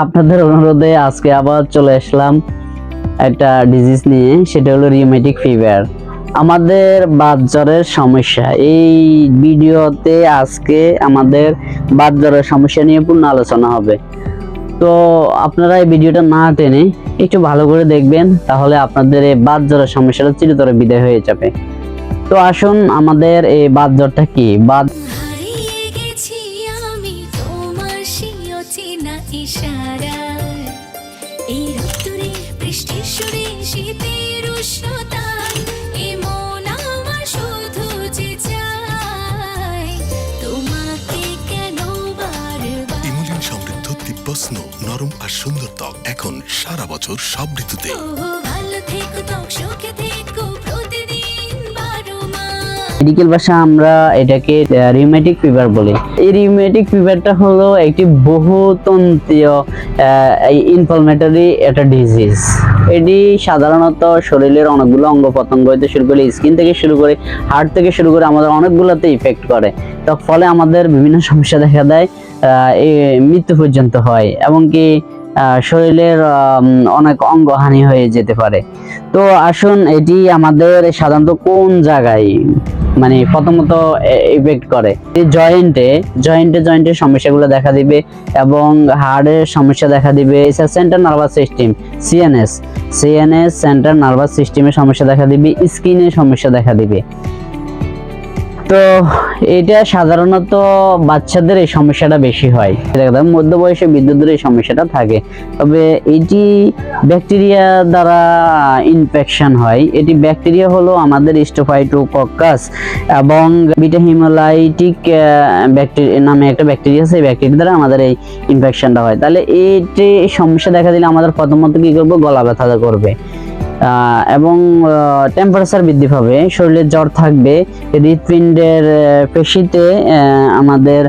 আপনাদের অনুরোধে আজকে আবার চলে আসলাম একটা ডিজিজ নিয়ে, সেটা হলো রিউমেটিক ফিভার। আমাদের বাত জ্বরের সমস্যা, এই ভিডিওতে আজকে আমাদের বাত জ্বরের সমস্যা নিয়ে পূর্ণ আলোচনা হবে। তো আপনারা এই ভিডিওটা না টেনে একটু ভালো করে দেখবেন, তাহলে আপনাদের এই বাত জ্বরের সমস্যাটা চিরতরে বিদায় হয়ে যাবে। তো আসুন, আমাদের এই বাত জ্বরটা কি? বাত নরম আর সুন্দর ত্বক এখন সারা বছর সব ঋতুতে। মেডিকেল ভাষা আমরা এটাকে রিউমেটিক ফিভার বলি। এই রিউমেটিক ফিভারটা হলো একটি বহুতন্ত্রীয় ইনফ্লামেটরি একটা ডিজিজ। এটি সাধারণত শরীরের অনেকগুলো অঙ্গ প্রত্যঙ্গ হইতে শুরু করে, স্কিন থেকে শুরু করে, হার্ট থেকে শুরু করে আমাদের অনেকগুলোতে ইফেক্ট করে। তো ফলে আমাদের বিভিন্ন সমস্যা দেখা দেয়, মৃত্যু পর্যন্ত হয়, এবং কি শরীরের অনেক অঙ্গহানি হয়ে যেতে পারে। তো আসুন, এটি আমাদের সাধারণত কোন জায়গায় মানে প্রথমত ইফেক্ট করে? জয়েন্টে সমস্যাগুলো দেখা দিবে, এবং হার্টের সমস্যা দেখা দিবে। Central nervous system, CNS central nervous সিস্টেমের সমস্যা দেখা দিবে, স্কিনের সমস্যা দেখা দিবে। তো এটা সাধারণত বাচ্চাদের এই সমস্যাটা বেশি হয়, মধ্য বয়সে বৃদ্ধদের এই সমস্যাটা থাকে। তবে এটি ব্যাকটেরিয়া দ্বারা ইনফেকশন হয়। এটি ব্যাকটেরিয়া হলো আমাদের স্টোফাইটোকক্কাস এবং বিটা হিমোলাইটিক ব্যাকটেরিয়া নামে একটা ব্যাকটেরিয়া আছে। এই ব্যাকটেরিয়া দ্বারা আমাদের এই ইনফেকশনটা হয়। তাহলে এই সমস্যা দেখা দিলে আমাদের প্রথমত কি করবো? গলা ব্যথা করবে, এবং টেম্পারেচার বৃদ্ধি পাবে, শরীরে জ্বর থাকবে, হৃৎপিণ্ডের পেশিতে আমাদের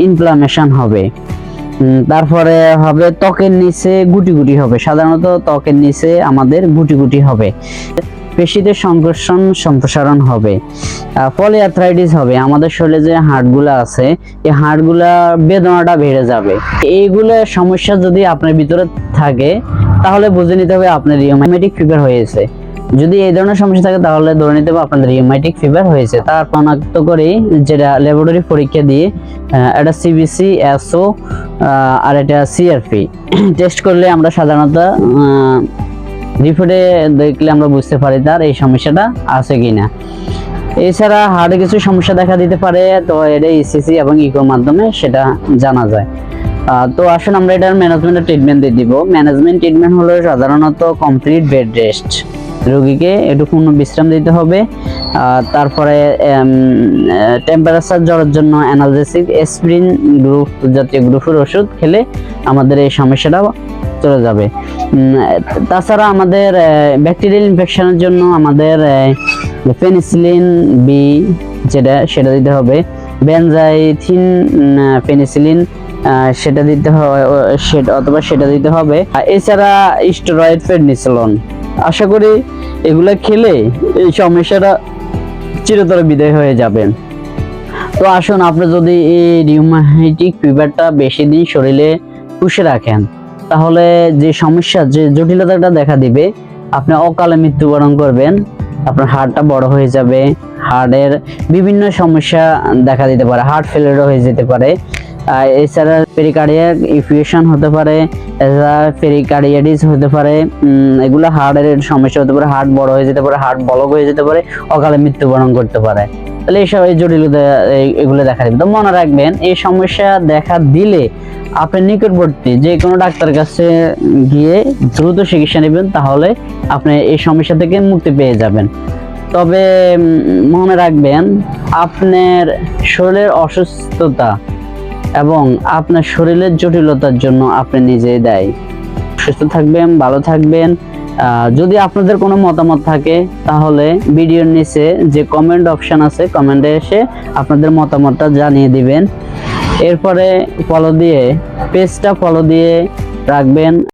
ইনফ্লামেশন হবে। তারপরে হবে ত্বকের নিচে গুটি গুটি হবে, সাধারণত ত্বকের নিচে আমাদের গুটি গুটি হবে। পেশিতে সংঘর্ষণ সম্প্রসারণ হবে, পলিআর্থ্রাইটিস হবে। আমাদের শরীরে যে হাড়গুলো আছে, এই হাড়গুলা বেদনাটা বেড়ে যাবে। এইগুলো সমস্যা যদি আপনার ভিতরে থাকে, তাহলে বুঝে নিতে হবে আপনার রিউমেটিক ফিভার হয়েছে। যদি এই ধরনের সমস্যা থাকে, তাহলে ধরে নিতে হবে আপনাদের রিউমেটিক ফিভার হয়েছে। তার শনাক্ত করে যেটা ল্যাবরেটরি পরীক্ষা দিয়ে, এটা সিবিসি, এসও আর এটা সিআরপি টেস্ট করলে আমরা সাধারণত রিপোর্টে দেখলে আমরা বুঝতে পারি তার এই সমস্যাটা আছে কিনা। এছাড়া হার্টে কিছু সমস্যা দেখা দিতে পারে, তো এটা ইসিসি এবং ইকোর মাধ্যমে সেটা জানা যায়। তো আসুন, আমরা এটার ম্যানেজমেন্টের ট্রিটমেন্ট দিয়ে দিব। ম্যানেজমেন্ট ট্রিটমেন্ট হলো সাধারণত কমপ্লিট বেড রেস্ট, রোগীকে একটু পূর্ণ বিশ্রাম দিতে হবে। তারপরে টেম্পারেচার জ্বরের জন্য অ্যানালজেসিক, অ্যাসপিরিন গ্রুপ জাতীয় গ্রুপের ওষুধ খেলে আমাদের এই সমস্যাটা চলে যাবে। তাছাড়া আমাদের ব্যাকটেরিয়াল ইনফেকশনের জন্য আমাদের পেনিসিলিন বি সেটা দিতে হবে, বেনজাইথিন পেনিসিলিন সেটা দিতে হবে, সেটা দিতে হবে। এছাড়া স্টেরয়েড প্রেডনিসোলন। আশা করি এগুলা খেলে এই সমস্যাটা চিরতরে বিদায় হয়ে যাবেন। তো আসুন, আপনি যদি এই রিউমেটিক ফিভারটা বেশি দিন শরীরে পুষে রাখেন, তাহলে যে সমস্যা, যে জটিলতাটা দেখা দিবে, আপনি অকালে মৃত্যুবরণ করবেন। আপনার হার্টটা বড় হয়ে যাবে, হার্টের বিভিন্ন সমস্যা দেখা দিতে পারে, হার্ট ফেলিওর হয়ে যেতে পারে। এছাড়া পেরিকার্ডিয়াক ইফিউশন হতে পারে, পেরিকার্ডিয়াটিস হতে পারে। এগুলো হার্টের সমস্যা হতে পারে, হার্ট বড় হয়ে যেতে পারে, হার্ট ব্লক হয়ে যেতে পারে, অকালে মৃত্যুবরণ করতে পারে। তাহলে এইসব এই জটিলতা এগুলো দেখা দিবে। তো মনে রাখবেন, এই সমস্যা দেখা দিলে আপনি নিকটবর্তী যে কোনো ডাক্তারের কাছে গিয়ে দ্রুত চিকিৎসা নেবেন, তাহলে আপনি এই সমস্যা থেকে মুক্তি পেয়ে যাবেন। তবে মনে রাখবেন, আপনার শরীরের অসুস্থতা এবং আপনার শরীরের জটিলতার জন্য আপনি নিজেই দায়ী। সুস্থ থাকবেন, ভালো থাকবেন। যদি আপনাদের কোনো মতামত থাকে, তাহলে ভিডিওর নিচে যে কমেন্ট অপশন আছে, কমেন্টে এসে আপনাদের মতামতটা জানিয়ে দিবেন। এরপরে পেজটা ফলো দিয়ে রাখবেন।